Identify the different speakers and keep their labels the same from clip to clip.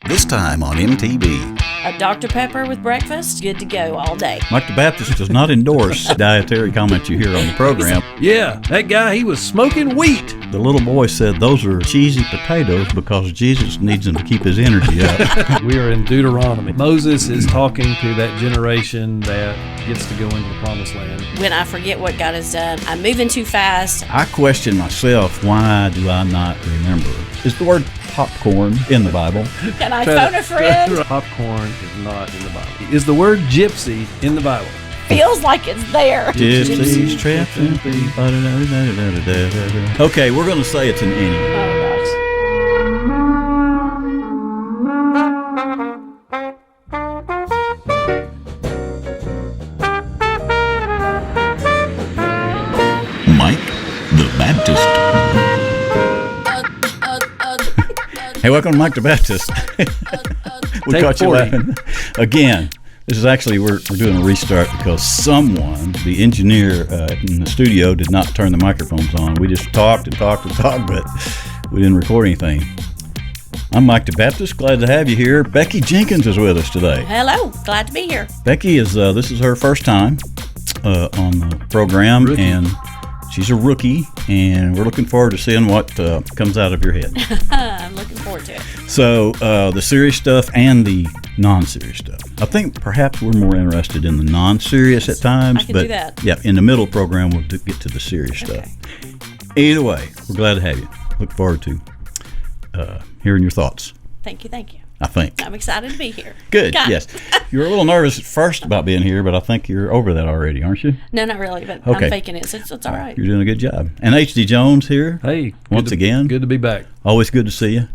Speaker 1: This time on MTB.
Speaker 2: A Dr. Pepper with breakfast, good to go all day.
Speaker 1: Mike the Baptist does not endorse dietary comments you hear on the program.
Speaker 3: Yeah, that guy, he was smoking wheat.
Speaker 1: The little boy said those are cheesy potatoes because Jesus needs them to keep his energy up.
Speaker 3: We are in Deuteronomy. Moses is talking to that generation that gets to go into the promised land.
Speaker 2: When I forget what God has done, I'm moving too fast.
Speaker 1: I question myself, why do I not remember? Is the word popcorn in the Bible?
Speaker 2: Can I phone a friend?
Speaker 3: Popcorn is not in the Bible. Is the word gypsy in the Bible?
Speaker 2: Feels like it's there.
Speaker 1: Gypsies trapped in peace. Okay, we're going to say it's an Innie. Mike the Baptist. Hey, welcome to Mike the Baptist. We
Speaker 3: Take
Speaker 1: caught you
Speaker 3: 40.
Speaker 1: laughing again. This is actually, we're doing a restart because someone, the engineer in the studio, did not turn the microphones on. We just talked, but we didn't record anything. I'm Mike the Baptist. Glad to have you here. Becky Jenkins is with us today.
Speaker 2: Hello, glad to be here.
Speaker 1: Becky is, this is her first time on the program,
Speaker 3: Rookie.
Speaker 1: and she's a rookie, and we're looking forward to seeing what comes out of your head.
Speaker 2: I'm looking forward to it.
Speaker 1: So the serious stuff and the non-serious stuff. I think perhaps we're more interested in the non-serious at times.
Speaker 2: I can
Speaker 1: but
Speaker 2: do that.
Speaker 1: Yeah, in the middle program we'll get to the serious stuff. Either way, we're glad to have you. Look forward to hearing your thoughts.
Speaker 2: Thank you.
Speaker 1: I think.
Speaker 2: I'm excited to be here.
Speaker 1: Good,
Speaker 2: God.
Speaker 1: yes. You were a little nervous at first about being here, but I think you're over that already, aren't you?
Speaker 2: No, not really, but
Speaker 1: Okay.
Speaker 2: I'm faking it, so it's all right.
Speaker 1: You're doing a good job. And H.D. Jones here.
Speaker 3: Hey,
Speaker 1: Once again.
Speaker 3: Good to be back.
Speaker 1: Always good to see you.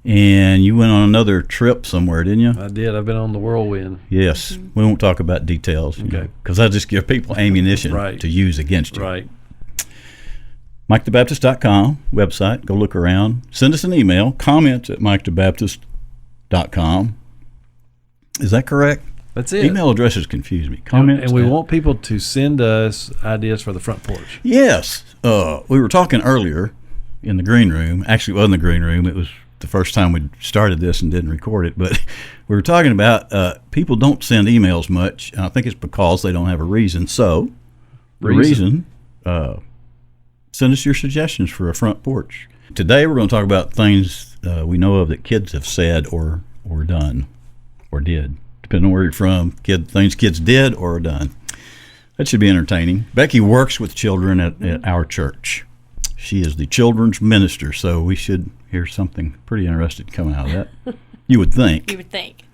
Speaker 1: And you went on another trip somewhere, didn't you?
Speaker 3: I did. I've been on the whirlwind.
Speaker 1: Yes.
Speaker 2: Mm-hmm.
Speaker 1: We won't talk about details.
Speaker 3: Okay.
Speaker 1: Because I just give people ammunition
Speaker 3: Right.
Speaker 1: to use against you.
Speaker 3: Right.
Speaker 1: MikeTheBaptist.com website. Go look around. Send us an email. Comments at MikeTheBaptist.com. Is that correct?
Speaker 3: That's it.
Speaker 1: Email addresses confuse me.
Speaker 3: And,
Speaker 1: Comments.
Speaker 3: and we
Speaker 1: at-
Speaker 3: want people to send us ideas for the front porch.
Speaker 1: Yes. We were talking earlier in the green room. Actually, it wasn't the green room. It was the first time we started this and didn't record it. But we were talking about people don't send emails much. And I think it's because they don't have a reason. So the reason send us your suggestions for a front porch. Today we're going to talk about things we know of that kids have said or done or did, depending on where you're from. Things kids did or done. That should be entertaining. Becky works with children at our church. She is the children's minister, so we should hear something pretty interesting come out of that. You would think.
Speaker 2: You would think.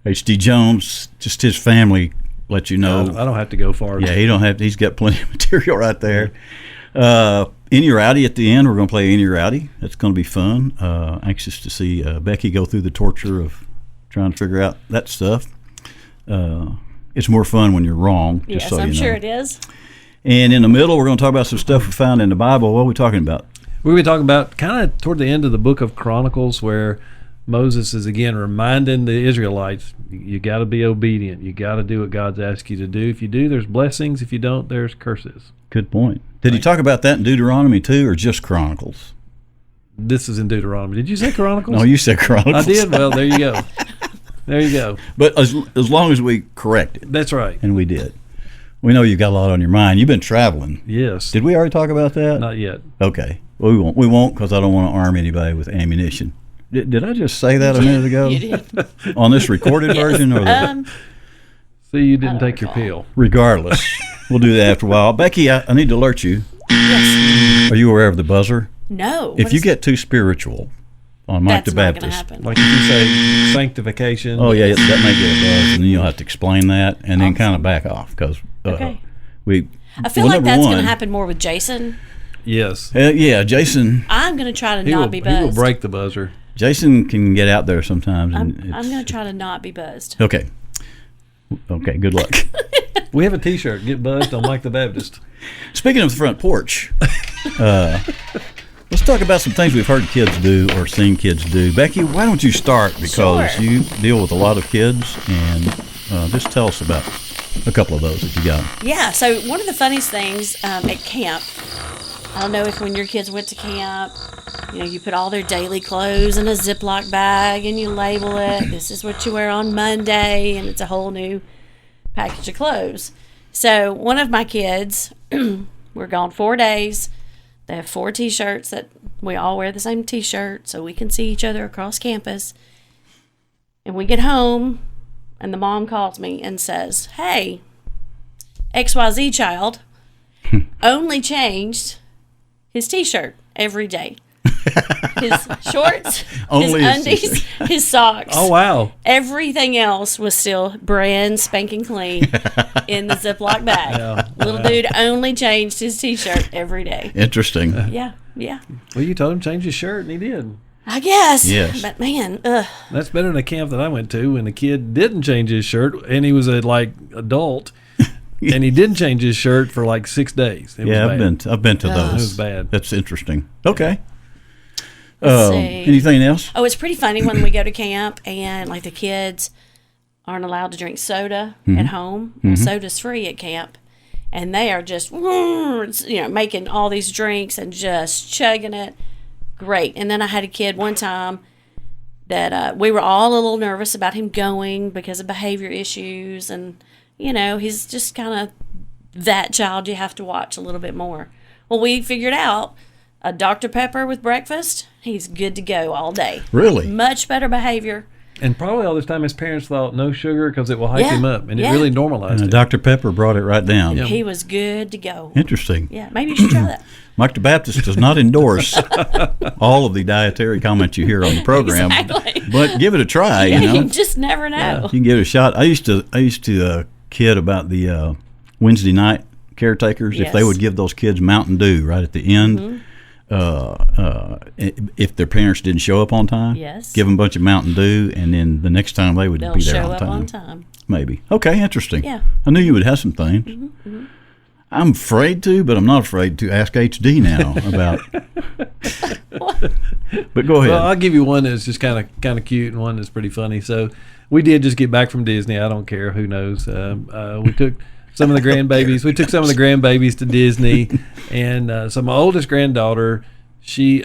Speaker 1: H.D. Jones, just his family let you know.
Speaker 3: I don't have to go far.
Speaker 1: Yeah, he's got plenty of material right there. Inny or outie at the end. We're going to play Inny or outie. That's going to be fun. Anxious to see Becky go through the torture of trying to figure out that stuff. It's more fun when you're wrong. Just
Speaker 2: Yes,
Speaker 1: so
Speaker 2: I'm
Speaker 1: you know.
Speaker 2: sure it is.
Speaker 1: And in the middle, we're going to talk about some stuff we found in the Bible. What are we talking about?
Speaker 3: We're going to talk about kind of toward the end of the book of Chronicles where Moses is again reminding the Israelites, you got to be obedient. You got to do what God's asked you to do. If you do, there's blessings. If you don't, there's curses.
Speaker 1: Good point. Did he talk about that in Deuteronomy too, or just Chronicles?
Speaker 3: This is in Deuteronomy. Did you say Chronicles?
Speaker 1: No, you said Chronicles.
Speaker 3: I did. Well, there you go. There you go.
Speaker 1: But as long as we correct it,
Speaker 3: That's right.
Speaker 1: and we did. We know you've got a lot on your mind. You've been traveling.
Speaker 3: Yes.
Speaker 1: Did we already talk about that?
Speaker 3: Not yet.
Speaker 1: Okay. Well, we won't because I don't want to arm anybody with ammunition. Did I just say that a minute ago?
Speaker 2: You did.
Speaker 1: On this recorded version? Or
Speaker 3: See, you didn't take your pill.
Speaker 1: regardless. We'll do that after a while. Becky, I need to alert you.
Speaker 2: Yes.
Speaker 1: Are you aware of the buzzer?
Speaker 2: No.
Speaker 1: If you get too spiritual on Mike
Speaker 2: that's
Speaker 1: the
Speaker 2: not going to
Speaker 1: Baptist.
Speaker 2: happen.
Speaker 3: Like if you say sanctification.
Speaker 1: Oh, yeah, that may get a buzz, and then you'll have to explain that and then
Speaker 2: Awesome.
Speaker 1: kind of back off because
Speaker 2: Okay.
Speaker 1: we.
Speaker 2: I feel
Speaker 1: well,
Speaker 2: like
Speaker 1: number
Speaker 2: that's going
Speaker 1: one-
Speaker 2: to happen more with Jason.
Speaker 3: Yes.
Speaker 1: Yeah, Jason.
Speaker 2: I'm going to try to
Speaker 3: He
Speaker 2: not
Speaker 3: will,
Speaker 2: be
Speaker 3: he
Speaker 2: buzzed.
Speaker 3: will break the buzzer.
Speaker 1: Jason can get out there sometimes.
Speaker 2: I'm
Speaker 1: And
Speaker 2: going to try to not be buzzed.
Speaker 1: Okay. Okay, good luck.
Speaker 3: We have a T-shirt. Get buzzed on Mike the Baptist.
Speaker 1: Speaking of the front porch, let's talk about some things we've heard kids do or seen kids do. Becky, why don't you start? Because
Speaker 2: Sure.
Speaker 1: you deal with a lot of kids, and just tell us about a couple of those that you got.
Speaker 2: Yeah, so one of the funniest things at camp I don't know if when your kids went to camp, you put all their daily clothes in a Ziploc bag and you label it. This is what you wear on Monday, and it's a whole new package of clothes. So one of my kids, we're gone 4 days. They have 4 T-shirts that we all wear the same T-shirt so we can see each other across campus. And we get home, and the mom calls me and says, "Hey, XYZ child only changed his T-shirt every day. His shorts,
Speaker 1: Only
Speaker 2: his
Speaker 1: his
Speaker 2: undies, his socks.
Speaker 3: Oh, wow.
Speaker 2: Everything else was still brand spanking clean in the Ziploc bag.
Speaker 3: Yeah.
Speaker 2: Little dude only changed his T-shirt every day."
Speaker 1: Interesting.
Speaker 2: Yeah.
Speaker 3: Well, you told him to change his shirt, and he did.
Speaker 2: I guess.
Speaker 1: Yes.
Speaker 2: But man, ugh.
Speaker 3: That's better than a camp that I went to when the kid didn't change his shirt, and he was a adult, and he didn't change his shirt for 6 days. It was bad.
Speaker 1: I've been to
Speaker 2: Ugh.
Speaker 1: those.
Speaker 3: It was bad.
Speaker 1: That's interesting. Okay.
Speaker 2: Let's see.
Speaker 1: Anything else?
Speaker 2: Oh, it's pretty funny when we go to camp and the kids aren't allowed to drink soda at home. Well, soda's free at camp, and they are just making all these drinks and just chugging it. Great. And then I had a kid one time that we were all a little nervous about him going because of behavior issues, and he's just kind of that child you have to watch a little bit more. Well, we figured out a Dr. Pepper with breakfast, he's good to go all day.
Speaker 1: Really?
Speaker 2: Much better behavior.
Speaker 3: And probably all this time his parents thought no sugar because it will hype him up, and it
Speaker 2: Yeah.
Speaker 3: really normalized it.
Speaker 1: Dr. Pepper brought it right down.
Speaker 3: Yeah.
Speaker 2: He was good to go.
Speaker 1: Interesting.
Speaker 2: Yeah, maybe you should try that.
Speaker 1: Mike the Baptist does not endorse all of the dietary comments you hear on the program,
Speaker 2: Exactly.
Speaker 1: but give it a try.
Speaker 2: You just never know.
Speaker 1: You can give it a shot. I used to kid about the Wednesday night caretakers. If they
Speaker 2: Yes.
Speaker 1: would give those kids Mountain Dew right at the end, if their parents didn't show up on time,
Speaker 2: Yes.
Speaker 1: give them a bunch of Mountain Dew, and then the next time they would
Speaker 2: They'll
Speaker 1: be there
Speaker 2: show
Speaker 1: on
Speaker 2: up
Speaker 1: time.
Speaker 2: on time.
Speaker 1: Maybe. Okay, interesting.
Speaker 2: Yeah.
Speaker 1: I knew you would have some things. I'm afraid to, but I'm not afraid to ask HD now about. But go ahead.
Speaker 3: Well, I'll give you one that's just kind of cute and one that's pretty funny. So we did just get back from Disney. I don't care. Who knows? We took some of the grandbabies. We took some of the grandbabies to Disney, and so my oldest granddaughter,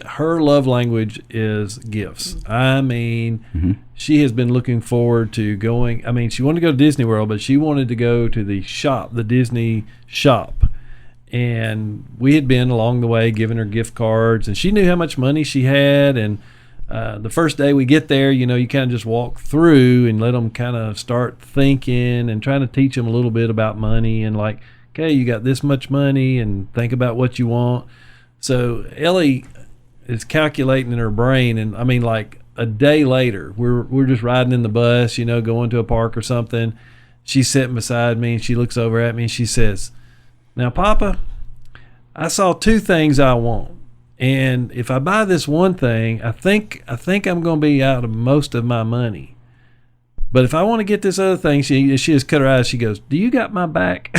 Speaker 3: her love language is gifts. I mean, she has been looking forward to going. I mean, she wanted to go to Disney World, but she wanted to go to the Disney shop. And we had been along the way giving her gift cards, and she knew how much money she had. And the first day we get there, you kind of just walk through and let them kind of start thinking and trying to teach them a little bit about money and okay, you got this much money and think about what you want. So Ellie is calculating in her brain, and I mean, a day later, we're just riding in the bus, going to a park or something. She's sitting beside me, and she looks over at me, and she says, "Now, Papa, I saw 2 things I want, and if I buy this one thing, I think I'm going to be out of most of my money. But if I want to get this other thing," she just cut her eyes. She goes, "Do you got my back?"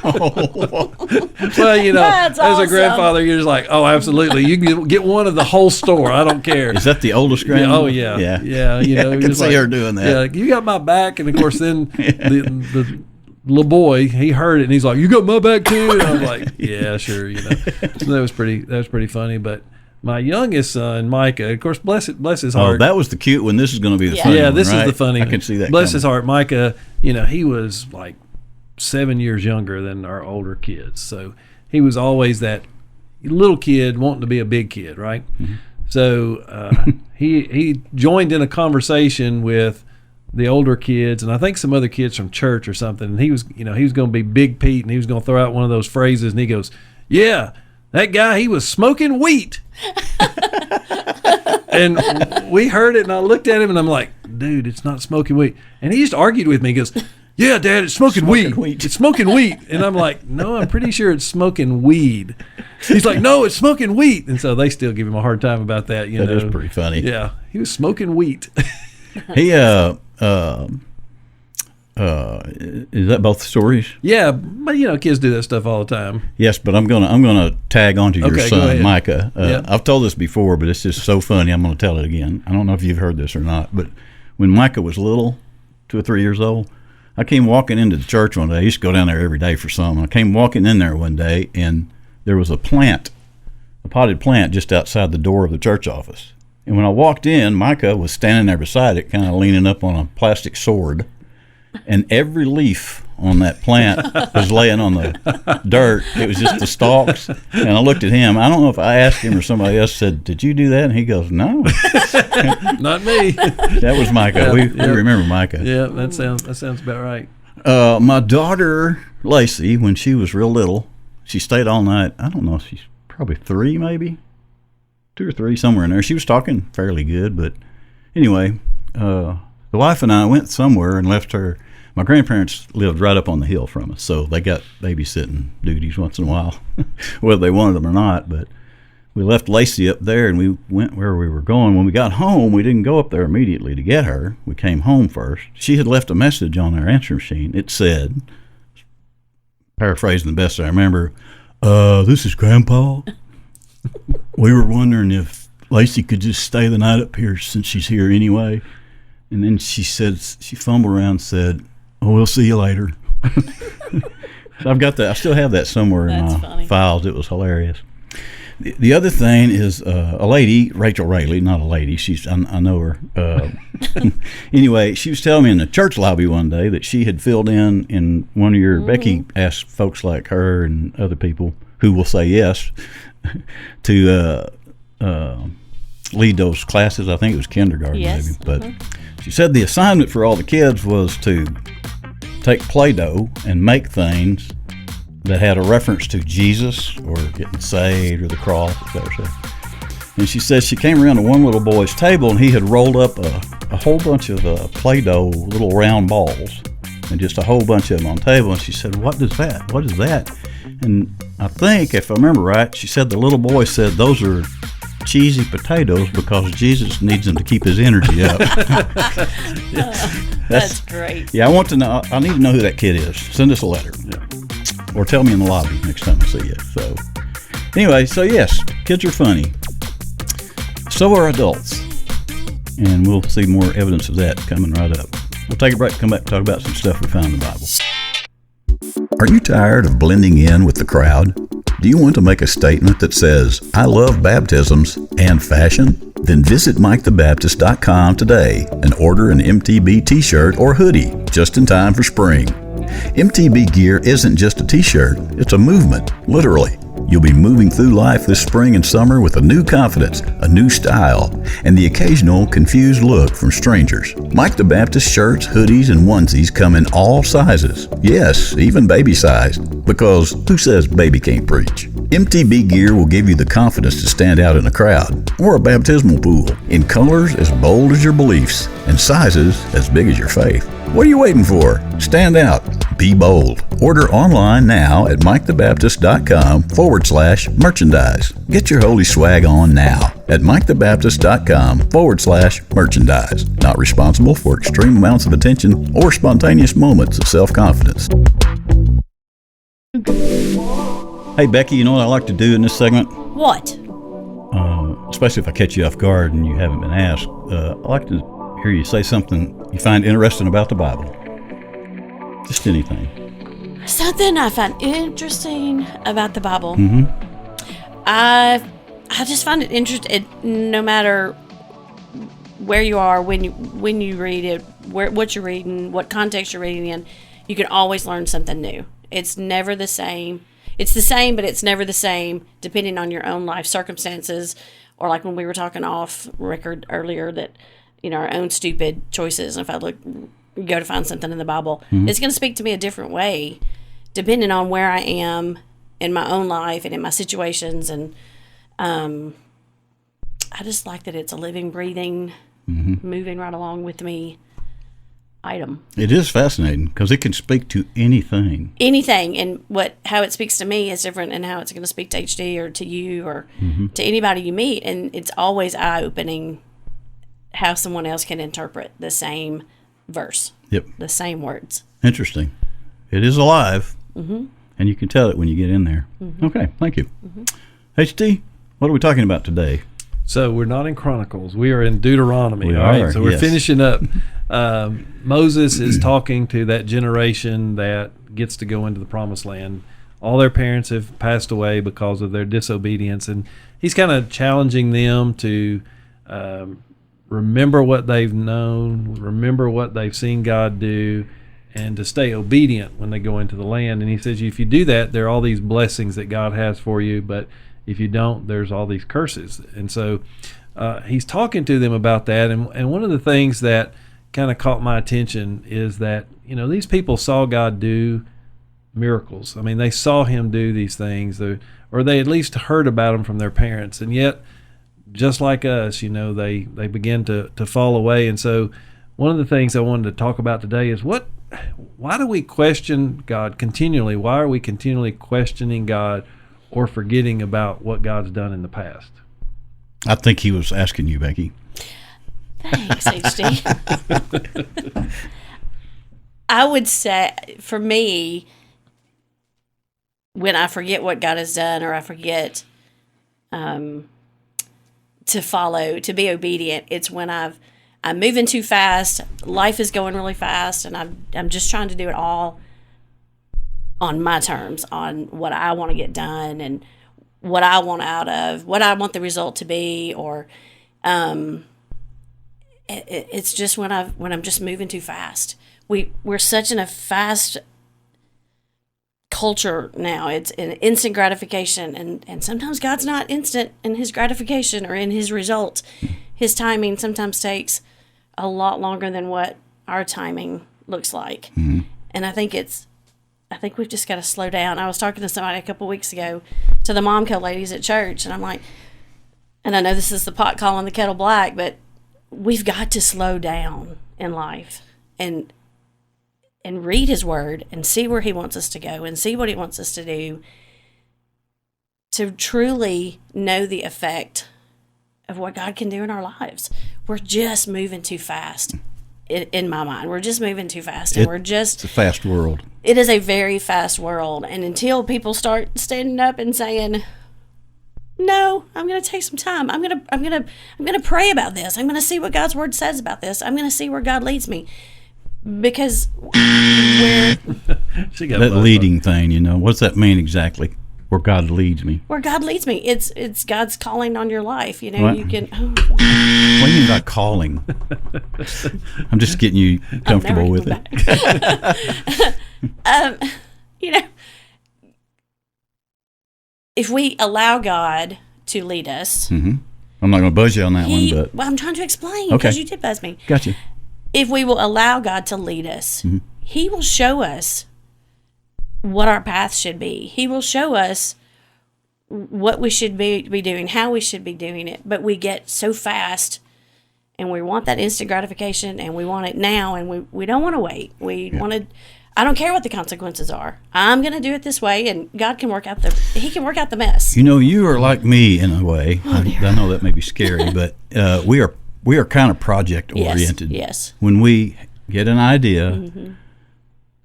Speaker 3: Well,
Speaker 2: That's
Speaker 3: as a
Speaker 2: awesome.
Speaker 3: grandfather, you're just like, "Oh, absolutely. You can get one of the whole store. I don't care."
Speaker 1: Is that the oldest
Speaker 3: Yeah,
Speaker 1: grandma?
Speaker 3: oh yeah,
Speaker 1: Yeah.
Speaker 3: yeah.
Speaker 1: I
Speaker 3: you're
Speaker 1: can
Speaker 3: just
Speaker 1: see her doing that.
Speaker 3: Yeah, you got my back, and of course, then the little boy, he heard it, and he's like, "You got my back too?" And I was like, "Yeah, sure." So that was pretty funny. But my youngest son, Micah, of course, bless his
Speaker 1: Oh,
Speaker 3: heart.
Speaker 1: that was the cute one. This is going to be the
Speaker 2: Yeah.
Speaker 1: funny
Speaker 3: Yeah,
Speaker 1: one,
Speaker 3: this
Speaker 1: right?
Speaker 3: is the funny.
Speaker 1: I can see that.
Speaker 3: Bless
Speaker 1: coming.
Speaker 3: his heart, Micah. He was 7 years younger than our older kids, so he was always that little kid wanting to be a big kid, right? So he joined in a conversation with the older kids, and I think some other kids from church or something. And he was going to be Big Pete, and he was going to throw out one of those phrases, and he goes, "Yeah, that guy, he was smoking wheat." And we heard it, and I looked at him, and I'm like, "Dude, it's not smoking wheat." And he just argued with me. He goes, "Yeah, Dad, it's smoking wheat. It's smoking wheat." And I'm like, "No, I'm pretty sure it's smoking weed." He's like, "No, it's smoking wheat." And so they still give him a hard time about that.
Speaker 1: That is pretty funny.
Speaker 3: Yeah, he was smoking wheat.
Speaker 1: He is that both stories?
Speaker 3: Yeah, but kids do that stuff all the time.
Speaker 1: Yes, but I'm gonna tag onto your
Speaker 3: Okay, go
Speaker 1: son,
Speaker 3: ahead.
Speaker 1: Micah.
Speaker 3: Yeah.
Speaker 1: I've told this before, but it's just so funny. I'm gonna tell it again. I don't know if you've heard this or not, but when Micah was little, 2 or 3 years old, I came walking into the church one day. I used to go down there every day for some. I came walking in there one day, and there was a plant a potted plant just outside the door of the church office. And when I walked in, Micah was standing there beside it, kind of leaning up on a plastic sword. And every leaf on that plant was laying on the dirt. It was just the stalks. And I looked at him. I don't know if I asked him or somebody else said, "Did you do that?" And he goes, "No."
Speaker 3: Not me.
Speaker 1: That was Micah. We remember Micah.
Speaker 3: Yeah, that sounds about right.
Speaker 1: My daughter, Lacey, when she was real little, she stayed all night. I don't know, she's probably 3 maybe. 2 or 3, somewhere in there. She was talking fairly good. But anyway, the wife and I went somewhere and left her. My grandparents lived right up on the hill from us, so they got babysitting duties once in a while, whether they wanted them or not. But we left Lacey up there, and we went where we were going. When we got home, we didn't go up there immediately to get her. We came home first. She had left a message on our answering machine. It said, paraphrasing the best I remember, "This is Grandpa. We were wondering if Lacey could just stay the night up here since she's here anyway." And then she said, she fumbled around and said, "Oh, we'll see you later." So I've got that. I still have that somewhere in my files. It was hilarious. The other thing is a lady, Rachel Rayleigh, not a lady. I know her. Anyway, she was telling me in the church lobby one day that she had filled in one of your, Becky asked folks like her and other people who will say yes to lead those classes. I think it was kindergarten, maybe. But she said the assignment for all the kids was to take Play-Doh and make things that had a reference to Jesus or getting saved or the cross, etc. And she says she came around to one little boy's table and he had rolled up a whole bunch of Play-Doh little round balls and just a whole bunch of them on the table. And she said, "What is that? What is that?" And I think, if I remember right, she said the little boy said, "Those are cheesy potatoes because Jesus needs them to keep his energy up."
Speaker 2: That's great.
Speaker 1: Yeah, I want to know. I need to know who that kid is. Send us a letter. Yeah. Or tell me in the lobby next time I see you. So, anyway, so yes, kids are funny. So are adults. And we'll see more evidence of that coming right up. We'll take a break and come back and talk about some stuff we found in the Bible.
Speaker 4: Are you tired of blending in with the crowd? Do you want to make a statement that says, "I love baptisms and fashion"? Then visit MikeTheBaptist.com today and order an MTB t-shirt or hoodie just in time for spring. MTB gear isn't just a t-shirt, it's a movement, literally. You'll be moving through life this spring and summer with a new confidence, a new style, and the occasional confused look from strangers. Mike the Baptist shirts, hoodies, and onesies come in all sizes. Yes, even baby-sized, because who says baby can't preach? MTB gear will give you the confidence to stand out in a crowd or a baptismal pool in colors as bold as your beliefs and sizes as big as your faith. What are you waiting for? Stand out. Be bold. Order online now at MikeTheBaptist.com/merchandise. Get your holy swag on now at MikeTheBaptist.com/merchandise. Not responsible for extreme amounts of attention or spontaneous moments of self-confidence.
Speaker 1: Hey, Becky, you know what I like to do in this segment?
Speaker 2: What?
Speaker 1: Especially if I catch you off guard and you haven't been asked. I like to hear you say something you find interesting about the Bible. Just anything.
Speaker 2: Something I find interesting about the Bible.
Speaker 1: Mm-hmm.
Speaker 2: I just find it interesting, no matter where you are, when you read it, what you're reading, what context you're reading in, you can always learn something new. It's never the same. It's the same, but it's never the same, depending on your own life circumstances, or like when we were talking off record earlier that, our own stupid choices. And if I go to find something in the Bible, it's going to speak to me a different way, depending on where I am in my own life and in my situations. And I just like that it's a living, breathing, moving right along with me item.
Speaker 1: It is fascinating because it can speak to anything.
Speaker 2: Anything, and how it speaks to me is different, and how it's going to speak to HD or to you or to anybody you meet. And it's always eye-opening how someone else can interpret the same verse.
Speaker 1: Yep.
Speaker 2: The same words.
Speaker 1: Interesting. It is alive, and you can tell it when you get in there. Okay, thank you. HD, what are we talking about today?
Speaker 3: So we're not in Chronicles. We are in Deuteronomy.
Speaker 1: We
Speaker 3: all right?
Speaker 1: are,
Speaker 3: So we're
Speaker 1: yes.
Speaker 3: finishing up. Moses is talking to that generation that gets to go into the promised land. All their parents have passed away because of their disobedience, and he's kind of challenging them to remember what they've known, remember what they've seen God do, and to stay obedient when they go into the land. And he says, if you do that, there are all these blessings that God has for you, but if you don't, there's all these curses. And so he's talking to them about that. And one of the things that kind of caught my attention is that, these people saw God do miracles. I mean, they saw him do these things, or they at least heard about them from their parents. And yet, just like us, they begin to fall away. And so one of the things I wanted to talk about today is why do we question God continually? Why are we continually questioning God or forgetting about what God's done in the past?
Speaker 1: I think he was asking you, Becky.
Speaker 2: Thanks, HD. I would say, for me, when I forget what God has done, or I forget to be obedient, it's when I'm moving too fast, life is going really fast, and I'm just trying to do it all on my terms, on what I want to get done and what I want out of, what I want the result to be, or it's just when I'm just moving too fast. We're such in a fast culture now. It's an instant gratification, and sometimes God's not instant in his gratification or in his result. His timing sometimes takes a lot longer than what our timing looks like. Mm-hmm. And I think we've just got to slow down. I was talking to somebody a couple weeks ago, to the Momco ladies at church, and I'm like, and I know this is the pot calling the kettle black, but we've got to slow down in life and read his word and see where he wants us to go and see what he wants us to do, to truly know the effect of what God can do in our lives. We're just moving too fast. In my mind, we're just moving too fast, and
Speaker 1: it's a fast world.
Speaker 2: It is a very fast world, and until people start standing up and saying, "No, I'm going to take some time. I'm going to pray about this. I'm going to see what God's word says about this. I'm going to see where God leads me," because that
Speaker 1: leading thing, what's that mean exactly? Where God leads me.
Speaker 2: Where God leads me. It's God's calling on your life. You can.
Speaker 1: What do you mean by calling? I'm just getting you comfortable with it.
Speaker 2: If we allow God to lead us,
Speaker 1: mm-hmm. I'm not going to buzz you on that one, but
Speaker 2: well, I'm trying to explain because you did buzz me.
Speaker 1: Gotcha.
Speaker 2: If we will allow God to lead us, mm-hmm. He will show us what our path should be. He will show us what we should be doing, how we should be doing it. But we get so fast, and we want that instant gratification, and we want it now, and we don't want to wait. Want to. I don't care what the consequences are. I'm going to do it this way, and God can work out the mess.
Speaker 1: You are like me in a way. I know that may be scary, but we are kind of project oriented.
Speaker 2: Yes.
Speaker 1: When we get an idea,
Speaker 2: mm-hmm.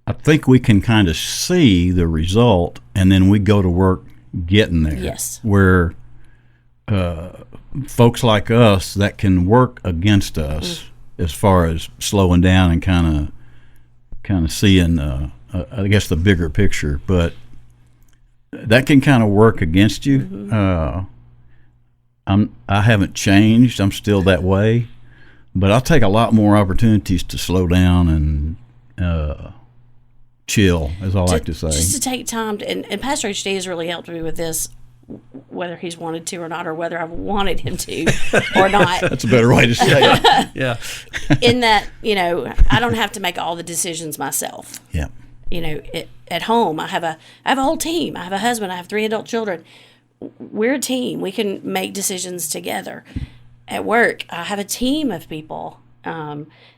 Speaker 1: I think we can kind of see the result, and then we go to work getting there.
Speaker 2: Yes.
Speaker 1: Where folks like us, that can work against us as far as slowing down and kind of seeing, I guess, the bigger picture. But that can kind of work against you.
Speaker 2: Mm-hmm.
Speaker 1: I haven't changed. I'm still that way, but I'll take a lot more opportunities to slow down and chill, is all I like to say.
Speaker 2: Just to take time and Pastor HD has really helped me with this, whether he's wanted to or not, or whether I've wanted him to or not.
Speaker 1: That's a better way to say it.
Speaker 3: Yeah.
Speaker 2: In that, I don't have to make all the decisions myself.
Speaker 1: Yeah.
Speaker 2: At home, I have a whole team. I have a husband. I have 3 adult children. We're a team. We can make decisions together. At work, I have a team of people.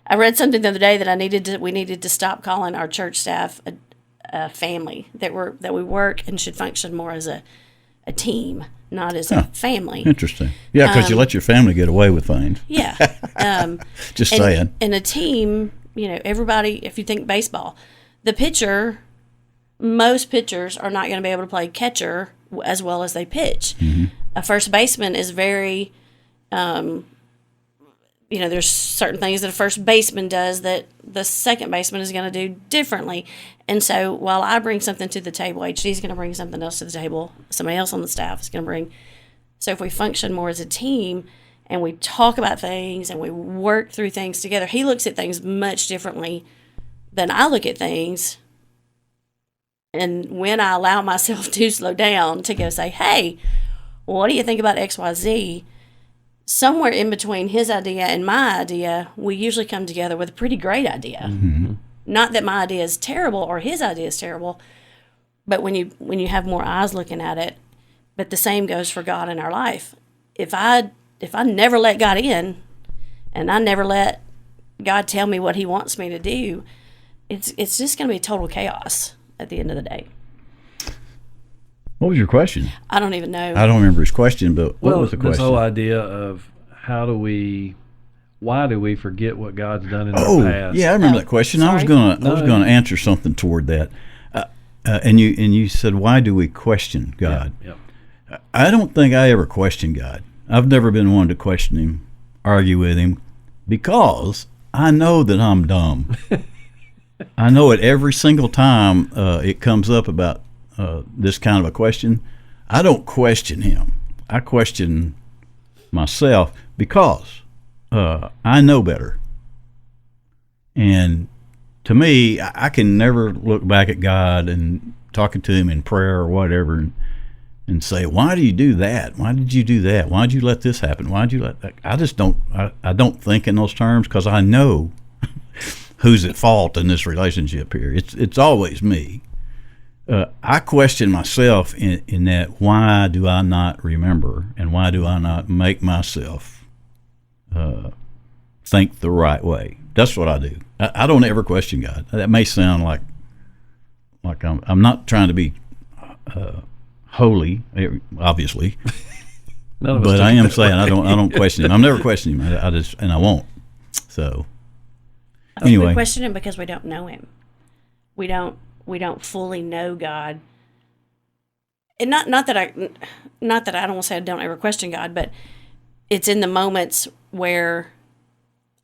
Speaker 2: I read something the other day that we needed to stop calling our church staff a family, that we work and should function more as a team, not as a family.
Speaker 1: Interesting. Yeah, because you let your family get away with things.
Speaker 2: Yeah.
Speaker 1: Just saying.
Speaker 2: And a team, everybody, if you think baseball, most pitchers are not going to be able to play catcher as well as they pitch. Mm-hmm. A first baseman is very... there's certain things that a first baseman does that the second baseman is going to do differently. And so while I bring something to the table, HD's going to bring something else to the table. Somebody else on the staff is going to bring So if we function more as a team and we talk about things and we work through things together, he looks at things much differently than I look at things. And when I allow myself to slow down to go say, hey, what do you think about XYZ? Somewhere in between his idea and my idea, we usually come together with a pretty great idea.
Speaker 1: Mm-hmm.
Speaker 2: Not that my idea is terrible or his idea is terrible, but when you have more eyes looking at it, but the same goes for God in our life. If I never let God in, and I never let God tell me what he wants me to do, it's just going to be total chaos at the end of the day.
Speaker 1: What was your question?
Speaker 2: I don't even know.
Speaker 1: I don't remember his question, but what was the
Speaker 3: This
Speaker 1: question?
Speaker 3: whole idea of why do we forget what God's done in the past?
Speaker 1: Yeah, I remember that question. I was
Speaker 2: sorry.
Speaker 1: gonna answer something toward that. And you said, why do we question God?
Speaker 3: Yeah.
Speaker 1: I don't think I ever questioned God. I've never been one to question him, argue with him, because I know that I'm dumb. I know it every single time it comes up about this kind of a question. I don't question him. I question myself because I know better. And to me, I can never look back at God and talking to him in prayer or whatever and say, why do you do that? Why did you do that? Why did you let this happen? Why did you let that? I just don't, I don't think in those terms because I know who's at fault in this relationship here. It's always me. I question myself in that, why do I not remember and why do I not make myself think the right way? That's what I do. I don't ever question God. That may sound like I'm not trying to be holy, obviously, but I am saying I don't question him. I'm never questioning him. I just and I won't. So anyway,
Speaker 2: we question him because we don't know him. We don't fully know God. And not that I don't want to say I don't ever question God, but it's in the moments where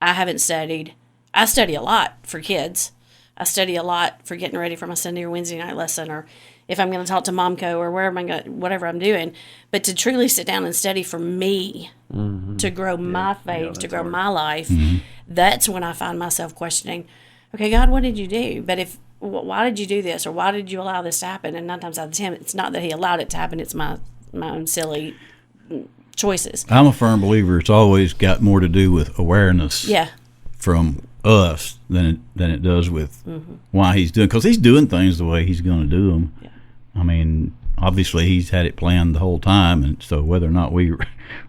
Speaker 2: I haven't studied. I study a lot for kids. I study a lot for getting ready for my Sunday or Wednesday night lesson, or if I'm going to talk to Momco or whatever I'm doing. But to truly sit down and study for me, to grow my faith, to grow my life, that's when I find myself questioning, okay, God, what did you do? But why did you do this, or why did you allow this to happen? And 9 times out of 10, it's not that he allowed it to happen, it's my own silly choices.
Speaker 1: I'm a firm believer it's always got more to do with awareness from us than it does with why he's doing, because he's doing things the way he's going to do them. Yeah. I mean, obviously he's had it planned the whole time, and so whether or not we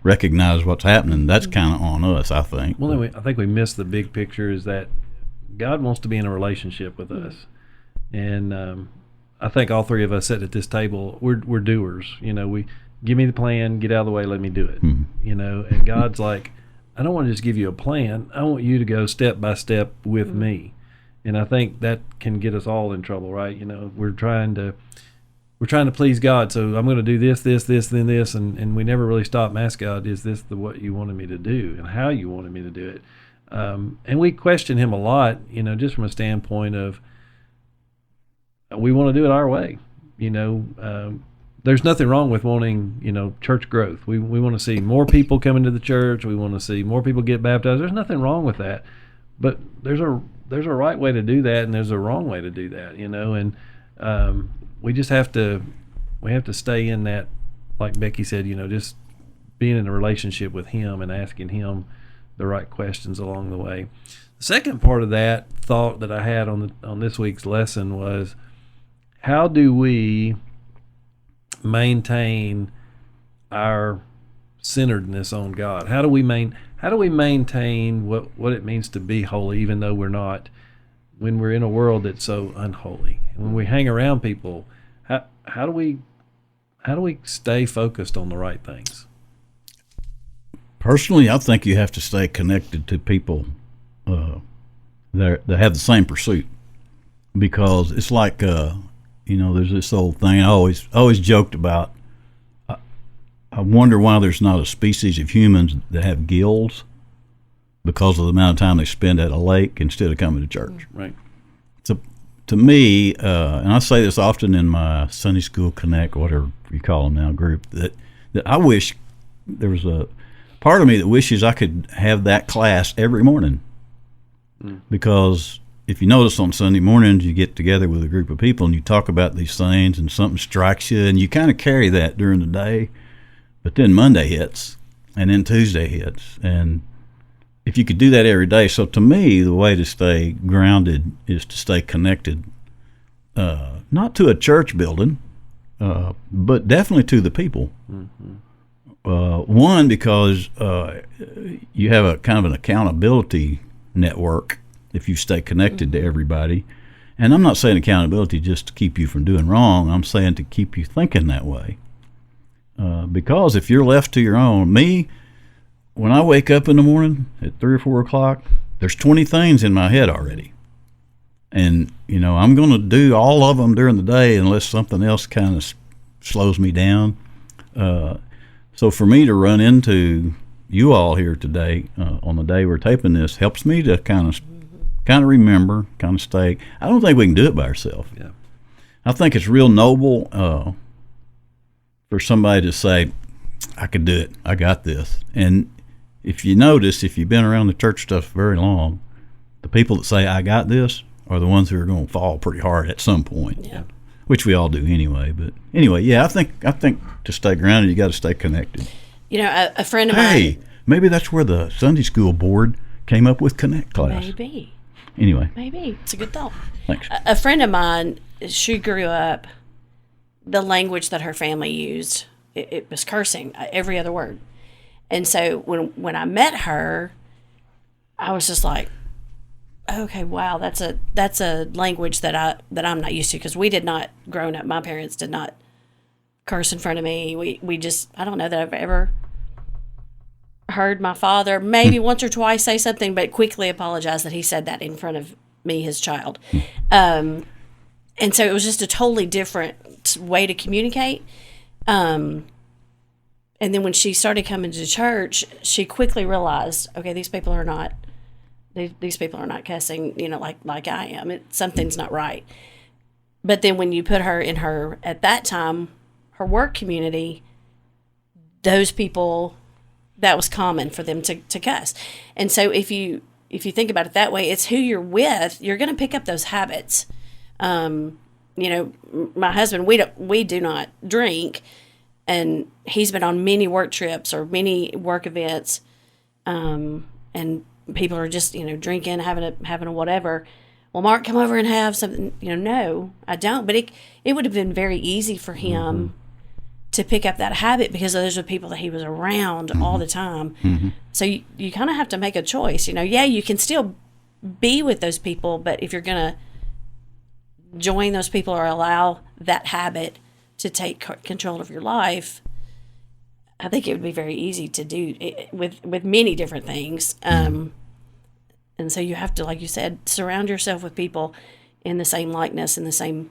Speaker 1: recognize what's happening, that's kind of on us, I think.
Speaker 3: Well, I think we miss the big picture is that God wants to be in a relationship with us. And I think all three of us sitting at this table, we're doers. We give me the plan, get out of the way, let me do it. And God's like, I don't want to just give you a plan. I want you to go step by step with me. And I think that can get us all in trouble, right? We're trying to please God, so I'm going to do this, then this, and we never really stop and ask God, is this what you wanted me to do, and how you wanted me to do it? And we question him a lot, just from a standpoint of we want to do it our way. There's nothing wrong with wanting, church growth. We want to see more people come into the church. We want to see more people get baptized. There's nothing wrong with that. But there's a right way to do that, and there's a wrong way to do that, and we just have to stay in that, like Becky said, just being in a relationship with him and asking him the right questions along the way. The second part of that thought that I had on this week's lesson was, how do we maintain our centeredness on God? How do we maintain what it means to be holy, even though we're not, when we're in a world that's so unholy? And when we hang around people, how do we stay focused on the right things?
Speaker 1: Personally, I think you have to stay connected to people that have the same pursuit, because it's like there's this old thing I always joked about. I wonder why there's not a species of humans that have gills, because of the amount of time they spend at a lake instead of coming to church.
Speaker 3: Right.
Speaker 1: So to me, and I say this often in my Sunday School Connect, whatever you call them now, group, that I wish there was a part of me that wishes I could have that class every morning, because if you notice on Sunday mornings you get together with a group of people and you talk about these things and something strikes you and you kind of carry that during the day, but then Monday hits and then Tuesday hits, and if you could do that every day. So to me, the way to stay grounded is to stay connected, not to a church building, but definitely to the people. One, because you have a kind of an accountability network if you stay connected to everybody. And I'm not saying accountability just to keep you from doing wrong. I'm saying to keep you thinking that way. Because if you're left to your own, when I wake up in the morning at 3 or 4 o'clock, there's 20 things in my head already. And, I'm going to do all of them during the day unless something else kind of slows me down. So for me to run into you all here today, on the day we're taping this, helps me to kind of remember, kind of stay. I don't think we can do it by ourselves.
Speaker 3: Yeah.
Speaker 1: I think it's real noble for somebody to say, I could do it. I got this. And if you notice, if you've been around the church stuff very long, the people that say, I got this, are the ones who are going to fall pretty hard at some point.
Speaker 2: Yeah.
Speaker 1: Which we all do anyway. But anyway, yeah, I think to stay grounded, you got to stay connected.
Speaker 2: A friend of
Speaker 1: Hey,
Speaker 2: mine.
Speaker 1: maybe that's where the Sunday school board came up with Connect class.
Speaker 2: Maybe.
Speaker 1: Anyway,
Speaker 2: It's a good thought.
Speaker 1: thanks.
Speaker 2: A friend of mine, she grew up, the language that her family used, it was cursing, every other word. And so when I met her, I was just like, okay, wow, that's a language that I'm not used to, because we did not, growing up, my parents did not curse in front of me. We just, I don't know that I've ever heard my father maybe once or twice say something, but quickly apologize that he said that in front of me, his child. And so it was just a totally different way to communicate. And then when she started coming to church, she quickly realized, okay, these people are not cussing, like I am. Something's not right. But then when you put her in at that time, her work community, those people, that was common for them to cuss. And so if you think about it that way, it's who you're with, you're going to pick up those habits. My husband, we do not drink, and he's been on many work trips or many work events, and people are just, drinking, having a whatever. Well, Mark, come over and have something. No, I don't. But it would have been very easy for him to pick up that habit, because those are people that he was around all the time. So you kind of have to make a choice. Yeah, you can still be with those people, but if you're going to join those people or allow that habit to take control of your life, I think it would be very easy to do it with many different things. And so you have to, like you said, surround yourself with people in the same likeness and the same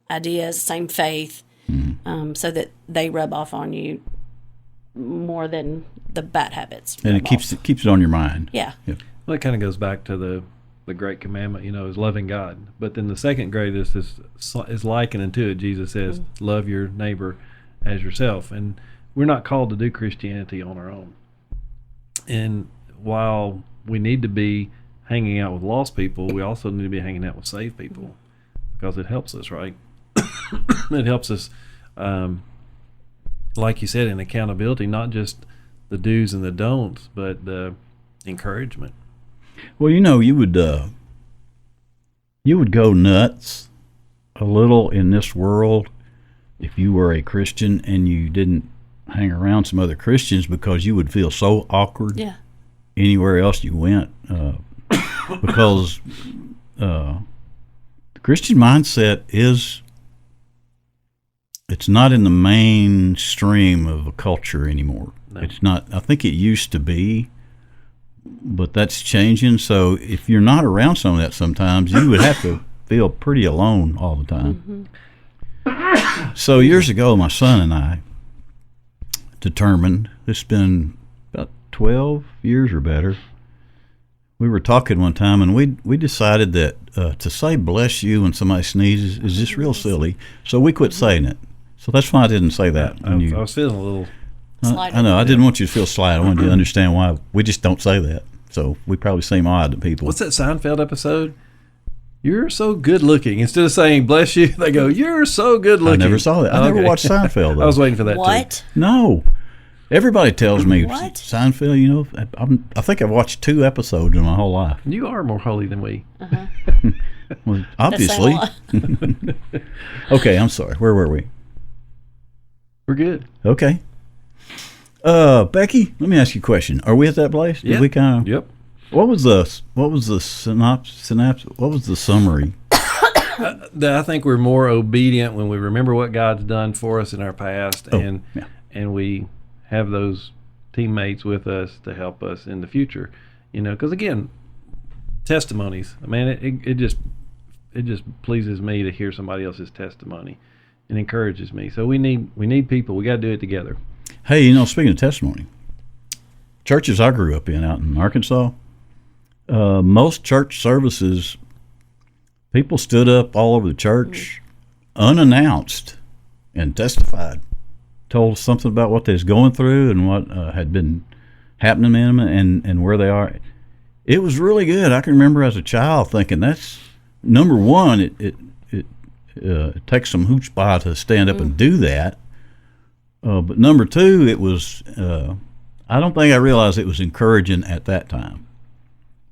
Speaker 2: ideas, same faith, so that they rub off on you more than the bad habits.
Speaker 1: And it keeps it on your mind.
Speaker 2: Yeah.
Speaker 3: Well, it kind of goes back to the great commandment, is loving God. But then the second greatest is likening to it. Jesus says, love your neighbor as yourself. And we're not called to do Christianity on our own. And while we need to be hanging out with lost people, we also need to be hanging out with saved people, because it helps us, right? It helps us, like you said, in accountability, not just the do's and the don'ts, but the encouragement.
Speaker 1: Well, you would go nuts a little in this world if you were a Christian and you didn't hang around some other Christians, because you would feel so awkward anywhere else you went, because the Christian mindset it's not in the mainstream of a culture anymore. No. It's not. I think it used to be, but that's changing. So if you're not around some of that, sometimes you would have to feel pretty alone all the time. So years ago, my son and I determined, it's been about 12 years or better, we were talking one time, and we decided that to say bless you when somebody sneezes is just real silly, so we quit saying it. So that's why I didn't say that.
Speaker 3: I was feeling a little
Speaker 1: I know. I didn't want you to feel slight. I wanted you to understand why we just don't say that. So we probably seem odd to people.
Speaker 3: What's that Seinfeld episode? You're so good looking. Instead of saying bless you, they go, you're so good looking.
Speaker 1: I never saw that. I never watched Seinfeld, though.
Speaker 3: I was waiting for that
Speaker 2: What?
Speaker 3: too.
Speaker 1: No. Everybody tells me
Speaker 2: What?
Speaker 1: Seinfeld, I think I've watched 2 episodes in my whole life.
Speaker 3: You are more holy than we.
Speaker 1: Well, obviously. Okay, I'm sorry. Where were we?
Speaker 3: We're good.
Speaker 1: Okay. Becky, let me ask you a question. Are we at that place? Did
Speaker 3: Yep.
Speaker 1: we kind of?
Speaker 3: Yep.
Speaker 1: What was the synopsis? What was the summary?
Speaker 3: I think we're more obedient when we remember what God's done for us in our past, and we have those teammates with us to help us in the future. Because again, testimonies. Man, it just pleases me to hear somebody else's testimony. It encourages me. So we need people. We got to do it together.
Speaker 1: Hey, speaking of testimony, churches I grew up in out in Arkansas, most church services, people stood up all over the church unannounced and testified, told us something about what they was going through and what had been happening to them and where they are. It was really good. I can remember as a child thinking that's number one. It takes some chutzpah to stand up and do that. But number two, it was, I don't think I realized it was encouraging at that time.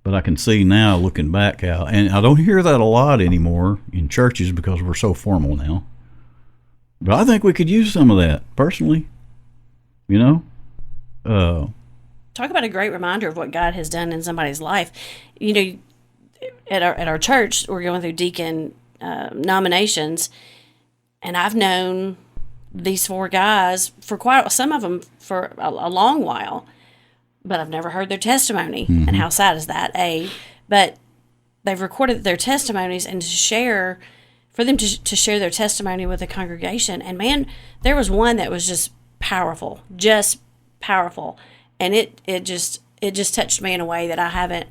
Speaker 1: But I can see now, looking back, how, and I don't hear that a lot anymore in churches because we're so formal now. But I think we could use some of that, personally.
Speaker 2: Talk about a great reminder of what God has done in somebody's life. At our church, we're going through deacon nominations, and I've known these 4 guys for some of them for a long while, but I've never heard their testimony. Mm-hmm. And how sad is that? But they've recorded their testimonies and for them to share their testimony with the congregation. And man, there was one that was just powerful, and it just touched me in a way that I haven't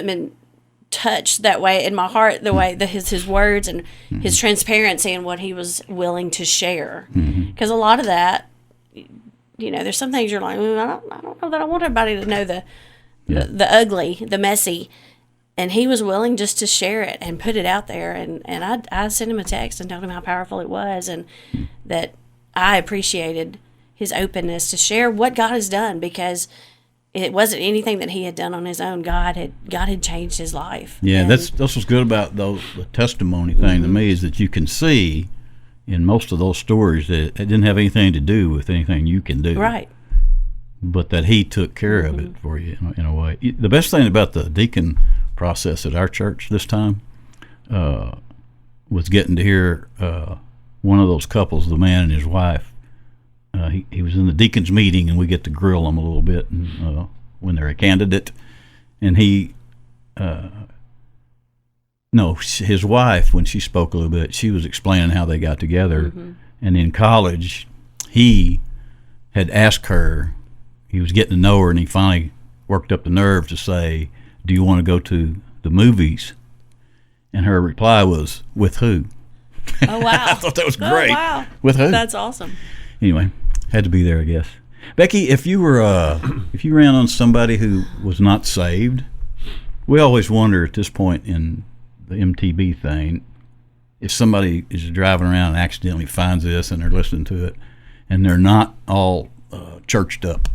Speaker 2: been touched that way in my heart, the way his words and his transparency and what he was willing to share. Because a lot of that, there's some things you're like, I don't know that I want everybody to know the ugly, the messy. And he was willing just to share it and put it out there. And I sent him a text and told him how powerful it was, and that I appreciated his openness to share what God has done, because it wasn't anything that he had done on his own. God had changed his life.
Speaker 1: Yeah, that's what's good about the testimony thing to me, is that you can see in most of those stories that it didn't have anything to do with anything you can do.
Speaker 2: Right.
Speaker 1: But that he took care of it for you in a way. The best thing about the deacon process at our church this time was getting to hear one of those couples, the man and his wife. He was in the deacon's meeting, and we get to grill him a little bit when they're a candidate. And his wife, when she spoke a little bit, she was explaining how they got together. And in college, he had asked her, he was getting to know her, and he finally worked up the nerve to say, do you want to go to the movies? And her reply was, with who?
Speaker 2: Oh, wow.
Speaker 1: I thought that was great.
Speaker 2: Oh, wow.
Speaker 1: With who?
Speaker 2: That's awesome.
Speaker 1: Anyway, had to be there, I guess. Becky, if you ran on somebody who was not saved, we always wonder at this point in the MTB thing, if somebody is driving around and accidentally finds this and they're listening to it, and they're not all churched up,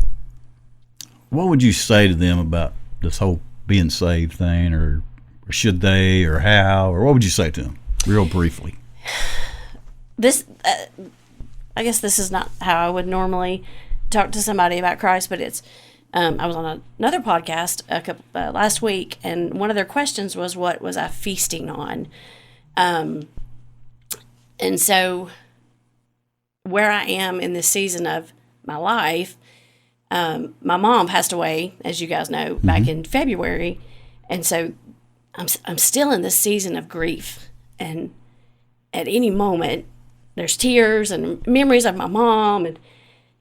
Speaker 1: what would you say to them about this whole being saved thing, or should they, or how, or what would you say to them, real briefly?
Speaker 2: This, I guess this is not how I would normally talk to somebody about Christ, but it's, I was on another podcast last week, and one of their questions was, what was I feasting on? And so where I am in this season of my life, my mom passed away, as you guys know, back in February. And so I'm still in this season of grief, and at any moment there's tears and memories of my mom, and